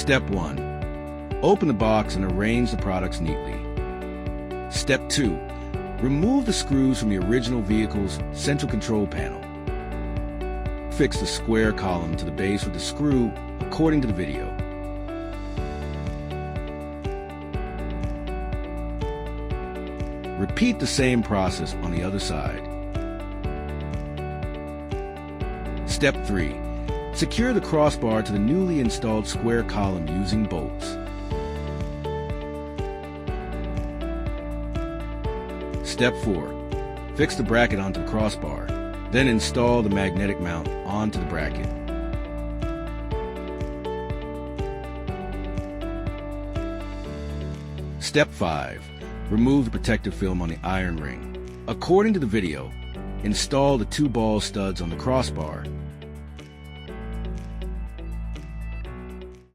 Step 1. Open the box and arrange the products neatly. Step 2. Remove the screws from the original vehicle's central control panel. Fix the square column to the base with the screw according to the video. Repeat the same process on the other side. Step 3. Secure the crossbar to the newly installed square column using bolts. Step 4. Fix the bracket onto the crossbar, then install the magnetic mount onto the bracket. Step 5. Remove the protective film on the iron ring. According to the video, install the 2 ball studs on the crossbar